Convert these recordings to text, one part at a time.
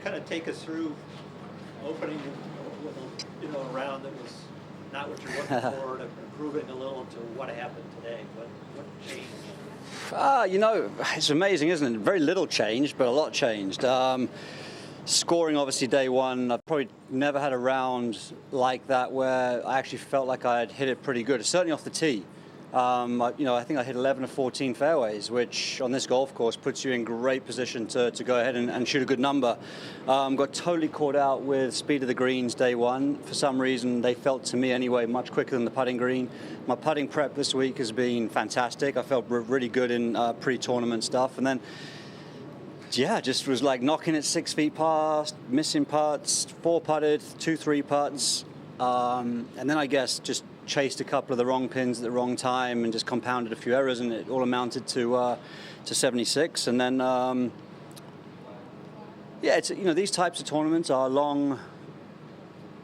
kind of take us through opening a round that was not what you're looking for, to improving a little to what happened today? What changed? It's amazing, isn't it? Very little changed, but a lot changed. Scoring, obviously, day one, I've probably never had a round like that where I actually felt like I had hit it pretty good, certainly off the tee. I think I hit 11 of 14 fairways, which on this golf course puts you in great position to go ahead and shoot a good number. Got totally caught out with speed of the greens day one. For some reason, they felt to me anyway much quicker than the putting green. My putting prep this week has been fantastic. I felt really good in pre-tournament stuff. And then, just was like knocking it 6 feet past, missing putts, 4-putted, 2-3 putts. And then I guess just chased a couple of the wrong pins at the wrong time and just compounded a few errors, and it all amounted to 76. And then it's these types of tournaments are long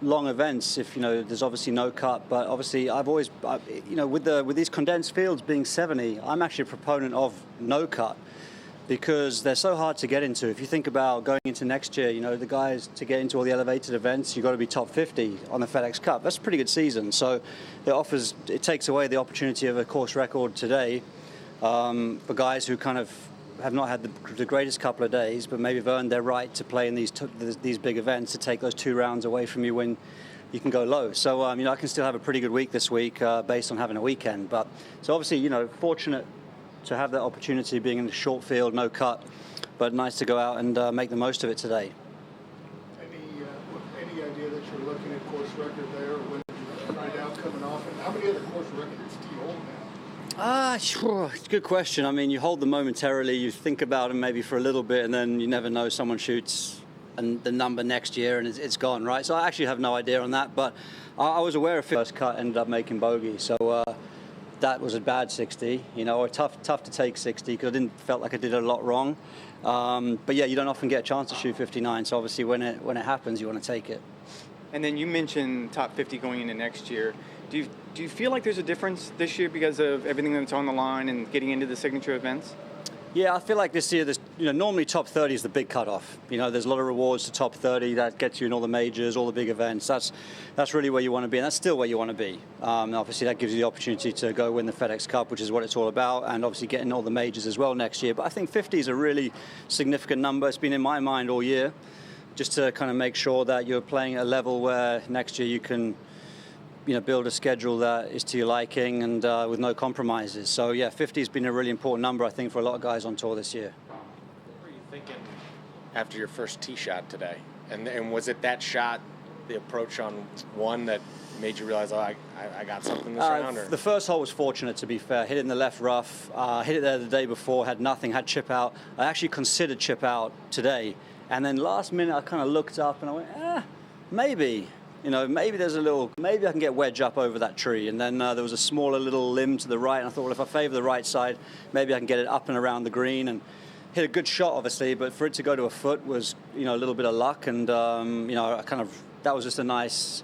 events. If there's obviously no cut, but obviously I've always with these condensed fields being 70, I'm actually a proponent of no cut, because they're so hard to get into. If you think about going into next year, the guys, to get into all the elevated events, you've got to be top 50 on the FedEx Cup. That's a pretty good season. So it takes away the opportunity of a course record today for guys who kind of have not had the greatest couple of days, but maybe have earned their right to play in these big events, to take those 2 rounds away from you when you can go low. So, I can still have a pretty good week this week based on having a weekend. But so obviously, fortunate to have that opportunity being in the short field, no cut, but nice to go out and make the most of it today. Any idea that you're looking at course record there, or when you find out coming off? And how many other course records do you hold now? Sure. It's a good question. You hold them momentarily, you think about them maybe for a little bit, and then you never know, someone shoots and the number next year and it's gone, right? So I actually have no idea on that, but I was aware of first cut, ended up making bogey. So that was a bad 60, or tough to take 60 because I felt like I did a lot wrong. But you don't often get a chance to shoot 59. So obviously when it happens, you want to take it. And then you mentioned top 50 going into next year. Do you feel like there's a difference this year because of everything that's on the line and getting into the signature events? Yeah, I feel like this year, normally top 30 is the big cutoff. There's a lot of rewards to top 30 that gets you in all the majors, all the big events. That's really where you want to be, and that's still where you want to be. Obviously, that gives you the opportunity to go win the FedEx Cup, which is what it's all about, and obviously getting all the majors as well next year. But I think 50 is a really significant number. It's been in my mind all year, just to kind of make sure that you're playing at a level where next year you can build a schedule that is to your liking and with no compromises. So 50 has been a really important number, I think, for a lot of guys on tour this year. What were you thinking after your first tee shot today? And was it that shot, the approach on one, that made you realize, I got something this round? Or? The first hole was fortunate, to be fair. Hit it in the left rough. Hit it there the day before, had nothing, had chip out. I actually considered chip out today. And then last minute, I kind of looked up and I went, maybe. Maybe I can get wedge up over that tree. And then there was a smaller little limb to the right. And I thought, well, if I favor the right side, maybe I can get it up and around the green. And hit a good shot, obviously. But for it to go to a foot was, a little bit of luck. And, that was just a nice...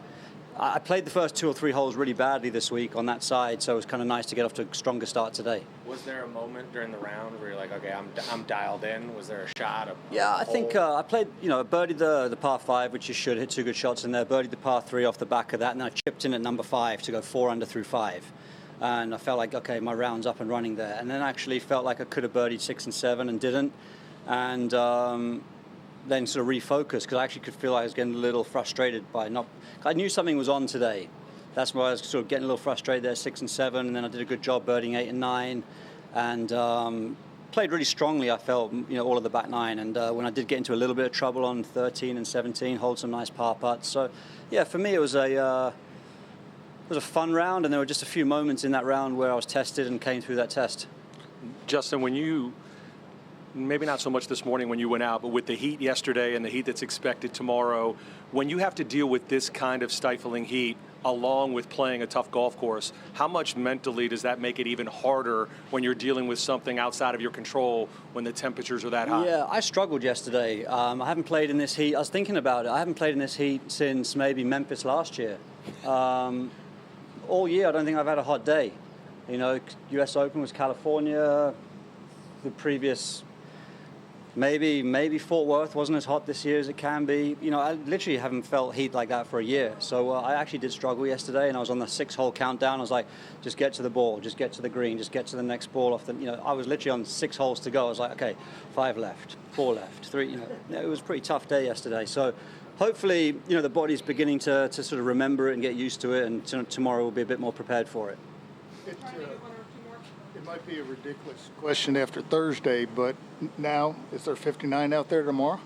I played the first 2 or 3 holes really badly this week on that side. So it was kind of nice to get off to a stronger start today. Was there a moment during the round where you're like, okay, I'm dialed in? Was there a shot? I think I played, birdied the par 5, which you should, hit 2 good shots in there, birdied the par 3 off the back of that, and then I chipped in at number 5 to go 4 under through 5. And I felt like, okay, my round's up and running there. And then I actually felt like I could have birdied 6 and 7 and didn't. And then sort of refocused, because I actually could feel like I was getting a little frustrated by not... I knew something was on today. That's why I was sort of getting a little frustrated there, 6 and 7, and then I did a good job birding 8 and 9, and played really strongly, I felt, all of the back 9, and when I did get into a little bit of trouble on 13 and 17, hold some nice par putts. So, for me it was a fun round, and there were just a few moments in that round where I was tested and came through that test. Justin, when you... maybe not so much this morning when you went out, but with the heat yesterday and the heat that's expected tomorrow, when you have to deal with this kind of stifling heat along with playing a tough golf course, how much mentally does that make it even harder when you're dealing with something outside of your control when the temperatures are that high? Yeah, I struggled yesterday. I haven't played in this heat. I was thinking about it. I haven't played in this heat since maybe Memphis last year. All year, I don't think I've had a hot day. US Open was California. The previous Maybe Fort Worth wasn't as hot this year as it can be. You know, I literally haven't felt heat like that for a year. So I actually did struggle yesterday, and I was on the 6-hole countdown. I was like, just get to the ball, just get to the green, just get to the next ball off the. You know, I was literally on 6 holes to go. I was like, okay, 5 left, 4 left, 3. You know, it was a pretty tough day yesterday. So hopefully, you know, the body's beginning to sort of remember it and get used to it, and tomorrow we'll be a bit more prepared for it. It might be a ridiculous question after Thursday, but now is there 59 out there tomorrow?